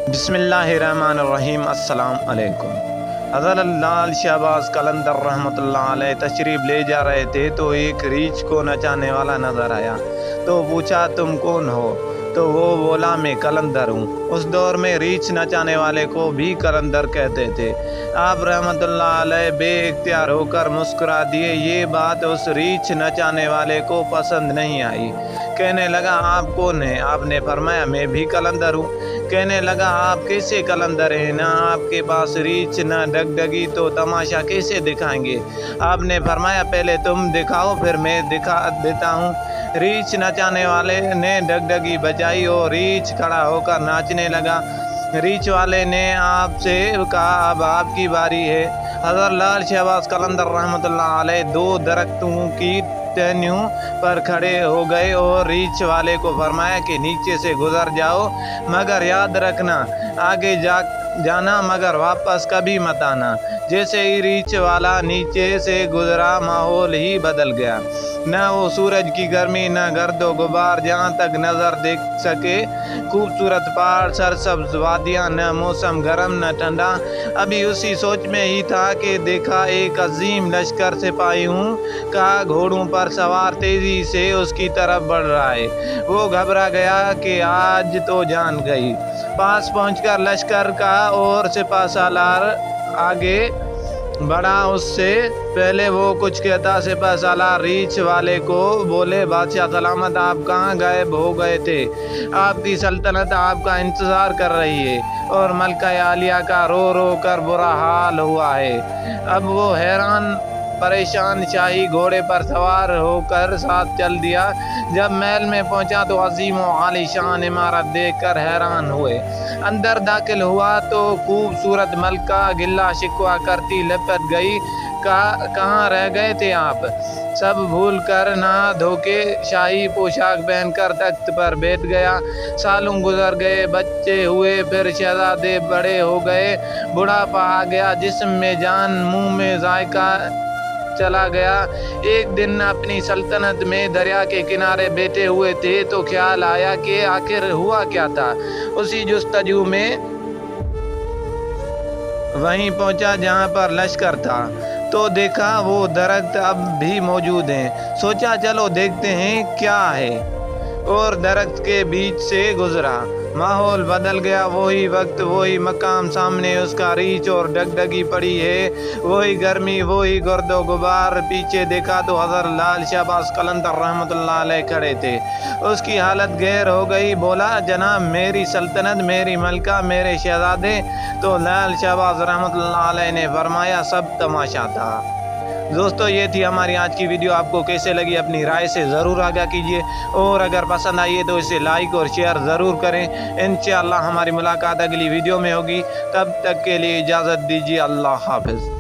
بسم اللہ الرحمن الرحیم۔ السلام علیکم۔ حضرت لال شہباز قلندر رحمۃ اللہ علیہ تشریف لے جا رہے تھے تو ایک ریچھ کو نچانے والا نظر آیا تو پوچھا تم کون ہو؟ تو وہ بولا میں قلندر ہوں۔ اس دور میں ریچھ نچانے والے کو بھی قلندر کہتے تھے۔ آپ رحمۃ اللہ علیہ بے اختیار ہو کر مسکرا دیے۔ یہ بات اس ریچھ نچانے والے کو پسند نہیں آئی۔ کہنے لگا آپ کون ہیں؟ آپ نے فرمایا میں بھی قلندر ہوں۔ کہنے لگا آپ کیسے قلندر ہیں؟ نہ آپ کے پاس ریچھ نہ ڈگڈگی تو تماشا کیسے دکھائیں گے؟ آپ نے فرمایا پہلے تم دکھاؤ پھر میں دکھا دیتا ہوں۔ ریچھ نچانے والے نے ڈگڈگی بجائی اور ریچھ کھڑا ہو کر ناچنے لگا۔ ریچھ والے نے آپ سے کہا اب آپ کی باری ہے۔ حضرت لال شہباز قلندر رحمۃ اللہ علیہ دو درختوں کی ٹہنیوں پر کھڑے ہو گئے اور ریچھ والے کو فرمایا کہ نیچے سے گزر جاؤ، مگر یاد رکھنا آگے جانا مگر واپس کبھی مت آنا۔ جیسے ہی ریچھ والا نیچے سے گزرا ماحول ہی بدل گیا۔ نہ وہ سورج کی گرمی نہ گرد و غبار، جہاں تک نظر دیکھ سکے خوبصورت پہاڑ، سرسبز وادیاں، نہ موسم گرم نہ ٹھنڈا۔ ابھی اسی سوچ میں ہی تھا کہ دیکھا ایک عظیم لشکر سپاہیوں کا گھوڑوں پر سوار تیزی سے اس کی طرف بڑھ رہا ہے۔ وہ گھبرا گیا کہ آج تو جان گئی۔ پاس پہنچ کر لشکر کا اور سپہ سالار آگے بڑھا۔ اس سے پہلے وہ کچھ کہتا سپہ سالار ریچھ والے کو بولے بادشاہ سلامت، آپ کہاں غائب ہو گئے تھے؟ آپ کی سلطنت آپ کا انتظار کر رہی ہے اور ملکہ عالیہ کا رو رو کر برا حال ہوا ہے۔ اب وہ حیران پریشان شاہی گھوڑے پر سوار ہو کر ساتھ چل دیا۔ جب محل میں پہنچا تو عظیم و عالی شان عمارت دیکھ کر حیران ہوئے۔ اندر داخل ہوا تو خوبصورت ملکہ گلہ شکوہ کرتی لپٹ گئی۔ کہاں رہ گئے تھے آپ؟ سب بھول کر نہا دھو کے شاہی پوشاک پہن کر تخت پر بیٹھ گیا۔ سالوں گزر گئے، بچے ہوئے، پھر شہزادے بڑے ہو گئے، بڑھاپا آ گیا، جسم میں جان، منہ میں ذائقہ چلا گیا۔ ایک دن اپنی سلطنت میں دریا کے کنارے بیٹھے ہوئے تھے تو خیال آیا کہ آخر ہوا کیا تھا۔ اسی جستجو میں وہیں پہنچا جہاں پر لشکر تھا تو دیکھا وہ درخت اب بھی موجود ہیں۔ سوچا چلو دیکھتے ہیں کیا ہے، اور درخت کے بیچ سے گزرا۔ ماحول بدل گیا۔ وہی وقت، وہی مقام، سامنے اس کا ریچھ اور ڈگڈگی پڑی ہے، وہی گرمی، وہی گرد و غبار۔ پیچھے دیکھا تو حضرت لال شہباز قلندر رحمۃ اللہ علیہ کھڑے تھے۔ اس کی حالت گیر ہو گئی۔ بولا جناب میری سلطنت، میری ملکہ، میرے شہزادے؟ تو لال شہباز رحمۃ اللہ علیہ نے فرمایا سب تماشا تھا۔ دوستو یہ تھی ہماری آج کی ویڈیو۔ آپ کو کیسے لگی اپنی رائے سے ضرور آگاہ کیجیے، اور اگر پسند آئی ہے تو اسے لائک اور شیئر ضرور کریں۔ انشاءاللہ ہماری ملاقات اگلی ویڈیو میں ہوگی۔ تب تک کے لیے اجازت دیجیے۔ اللہ حافظ۔